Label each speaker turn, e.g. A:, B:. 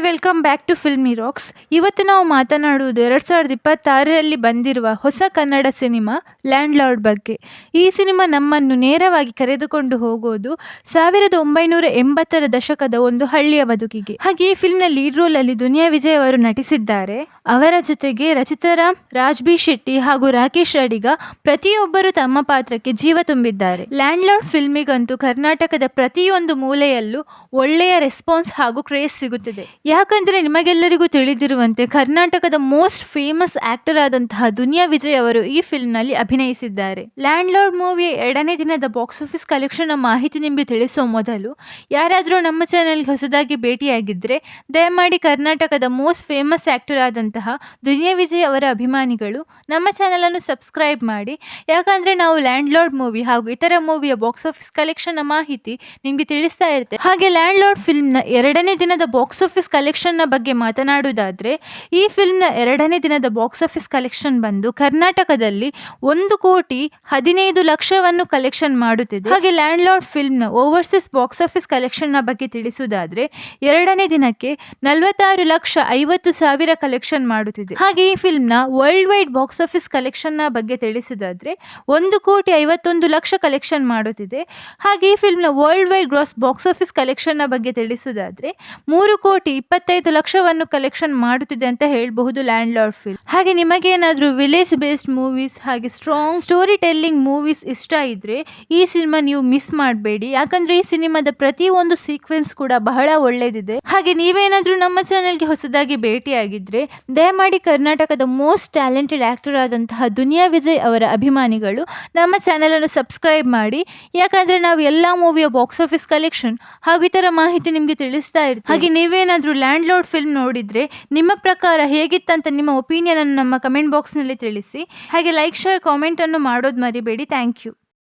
A: Hi welcome back to Filmy Rocks. ಇವತ್ತು ನಾವು ಮಾತನಾಡುವುದು 2026ರಲ್ಲಿ ಬಂದಿರುವ ಹೊಸ ಕನ್ನಡ ಸಿನಿಮಾ ಲ್ಯಾಂಡ್ ಲಾರ್ಡ್ ಬಗ್ಗೆ. ಈ ಸಿನಿಮಾ ನಮ್ಮನ್ನು ನೇರವಾಗಿ ಕರೆದುಕೊಂಡು ಹೋಗೋದು 1980ರ ದಶಕದ ಒಂದು ಹಳ್ಳಿಯ ಬದುಕಿಗೆ. ಹಾಗೆ ಈ ಫಿಲ್ಮ್ನ ಲೀಡ್ ರೋಲ್ ಅಲ್ಲಿ ದುನಿಯಾ ವಿಜಯ್ ಅವರು ನಟಿಸಿದ್ದಾರೆ. ಅವರ ಜೊತೆಗೆ ರಚಿತಾ ರಾಮ್, ರಾಜ್ ಬಿ ಶೆಟ್ಟಿ ಹಾಗೂ ರಾಕೇಶ್ ಅಡಿಗ ಪ್ರತಿಯೊಬ್ಬರು ತಮ್ಮ ಪಾತ್ರಕ್ಕೆ ಜೀವ ತುಂಬಿದ್ದಾರೆ. ಲ್ಯಾಂಡ್ ಲಾರ್ಡ್ ಫಿಲ್ಮಿಗಂತೂ ಕರ್ನಾಟಕದ ಪ್ರತಿಯೊಂದು ಮೂಲೆಯಲ್ಲೂ ಒಳ್ಳೆಯ ರೆಸ್ಪಾನ್ಸ್ ಹಾಗೂ ಕ್ರೇಜ್ ಸಿಗುತ್ತದೆ. ಯಾಕಂದ್ರೆ ನಿಮಗೆಲ್ಲರಿಗೂ ತಿಳಿದಿರುವಂತೆ ಕರ್ನಾಟಕದ ಮೋಸ್ಟ್ ಫೇಮಸ್ ಆಕ್ಟರ್ ಆದಂತಹ ದುನಿಯಾ ವಿಜಯ್ ಅವರು ಈ ಫಿಲ್ಮ್ ನಲ್ಲಿ ಅಭಿನಯಿಸಿದ್ದಾರೆ. ಲ್ಯಾಂಡ್ ಲಾರ್ಡ್ ಮೂವಿಯ 2ನೇ ದಿನದ ಬಾಕ್ಸ್ ಆಫೀಸ್ ಕಲೆಕ್ಷನ್ ಮಾಹಿತಿ ನಿಮಗೆ ತಿಳಿಸುವ ಮೊದಲು ಯಾರಾದರೂ ನಮ್ಮ ಚಾನೆಲ್ಗೆ ಹೊಸದಾಗಿ ಭೇಟಿಯಾಗಿದ್ರೆ ದಯಮಾಡಿ ಕರ್ನಾಟಕದ ಮೋಸ್ಟ್ ಫೇಮಸ್ ಆಕ್ಟರ್ ಆದಂತಹ ದುನಿಯಾ ವಿಜಯ್ ಅವರ ಅಭಿಮಾನಿಗಳು ನಮ್ಮ ಚಾನೆಲ್ ಅನ್ನು ಸಬ್ಸ್ಕ್ರೈಬ್ ಮಾಡಿ. ಯಾಕಂದ್ರೆ ನಾವು ಲ್ಯಾಂಡ್ ಲಾರ್ಡ್ ಮೂವಿ ಹಾಗೂ ಇತರ ಮೂವಿಯ ಬಾಕ್ಸ್ ಆಫೀಸ್ ಕಲೆಕ್ಷನ್ ಮಾಹಿತಿ ನಿಮ್ಗೆ ತಿಳಿಸ್ತಾ ಇರ್ತೇವೆ. ಹಾಗೆ ಲ್ಯಾಂಡ್ ಲಾರ್ಡ್ ಫಿಲ್ಮ್ನ 2ನೇ ದಿನದ ಬಾಕ್ಸ್ ಆಫೀಸ್ ಕಲೆಕ್ಷನ್ ಬಗ್ಗೆ ಮಾತನಾಡುವುದಾದ್ರೆ ಈ ಫಿಲ್ಮ್ನ 2ನೇ ದಿನದ ಬಾಕ್ಸ್ ಆಫೀಸ್ ಕಲೆಕ್ಷನ್ ಬಂದು ಕರ್ನಾಟಕದಲ್ಲಿ 1,15,00,000 ಕಲೆಕ್ಷನ್ ಮಾಡುತ್ತಿದೆ. ಹಾಗೆ ಲ್ಯಾಂಡ್ ಲಾರ್ಡ್ ಫಿಲ್ಮ್ನ ಓವರ್ಸೀಸ್ ಬಾಕ್ಸ್ ಆಫೀಸ್ ಕಲೆಕ್ಷನ್ ಬಗ್ಗೆ ತಿಳಿಸುವುದಾದ್ರೆ 2ನೇ ದಿನಕ್ಕೆ 46,50,000 ಕಲೆಕ್ಷನ್ ಮಾಡುತ್ತಿದೆ. ಹಾಗೆ ಈ ಫಿಲ್ಮ್ನ world wide box office collection ಬಗ್ಗೆ ತಿಳಿಸುವುದಾದ್ರೆ 1,51,00,000 ಕಲೆಕ್ಷನ್ ಮಾಡುತ್ತಿದೆ. ಹಾಗೆ ಈ ಫಿಲ್ಮ್ನ world wide gross box office collection ಬಗ್ಗೆ ತಿಳಿಸುವುದಾದ್ರೆ 3,25,00,000 ಕಲೆಕ್ಷನ್ ಮಾಡುತ್ತಿದೆ ಅಂತ ಹೇಳಬಹುದು ಲ್ಯಾಂಡ್ ಲಾರ್ಡ್ ಫಿಲ್ಮ್. ಹಾಗೆ ನಿಮಗೇನಾದ್ರೂ ವಿಲೇಜ್ ಬೇಸ್ಡ್ ಮೂವೀಸ್ ಹಾಗೆ ಸ್ಟ್ರಾಂಗ್ ಸ್ಟೋರಿ ಟೆಲ್ಲಿಂಗ್ ಮೂವೀಸ್ ಇಷ್ಟ ಇದ್ರೆ ಈ ಸಿನಿಮಾ ನೀವು ಮಿಸ್ ಮಾಡಬೇಡಿ. ಯಾಕಂದ್ರೆ ಈ ಸಿನಿಮಾದ ಪ್ರತಿಯೊಂದು ಸೀಕ್ವೆನ್ಸ್ ಕೂಡ ಬಹಳ ಒಳ್ಳೇದಿದೆ. ಹಾಗೆ ನೀವೇನಾದ್ರೂ ನಮ್ಮ ಚಾನೆಲ್ಗೆ ಹೊಸದಾಗಿ ಭೇಟಿಯಾಗಿದ್ರೆ ದಯಮಾಡಿ ಕರ್ನಾಟಕದ ಮೋಸ್ಟ್ ಟ್ಯಾಲೆಂಟೆಡ್ ಆಕ್ಟರ್ ಆದಂತಹ ದುನಿಯಾ ವಿಜಯ್ ಅವರ ಅಭಿಮಾನಿಗಳು ನಮ್ಮ ಚಾನೆಲ್ ಅನ್ನು ಸಬ್ಸ್ಕ್ರೈಬ್ ಮಾಡಿ. ಯಾಕಂದ್ರೆ ನಾವು ಎಲ್ಲಾ ಮೂವಿಯ ಬಾಕ್ಸ್ ಆಫೀಸ್ ಕಲೆಕ್ಷನ್ ಹಾಗೂ ಇತರ ಮಾಹಿತಿ ನಿಮ್ಗೆ ತಿಳಿಸ್ತಾ ಇರ್ತೀವಿ. ಹಾಗೆ ನೀವೇನಾದ್ರೂ ಲ್ಯಾಂಡ್ ಲಾರ್ಡ್ ಫಿಲ್ಮ್ ನೋಡಿದ್ರೆ ನಿಮ್ಮ ಪ್ರಕಾರ ಹೇಗಿತ್ತಂತ ನಿಮ್ಮ ಒಪಿನಿಯನ್ ಅನ್ನು ನಮ್ಮ ಕಮೆಂಟ್ ಬಾಕ್ಸ್ ನಲ್ಲಿ ತಿಳಿಸಿ. ಹಾಗೆ ಲೈಕ್, ಶೇರ್, ಕಾಮೆಂಟ್ ಅನ್ನು ಮಾಡೋದು ಮರಿಬೇಡಿ. Thank you.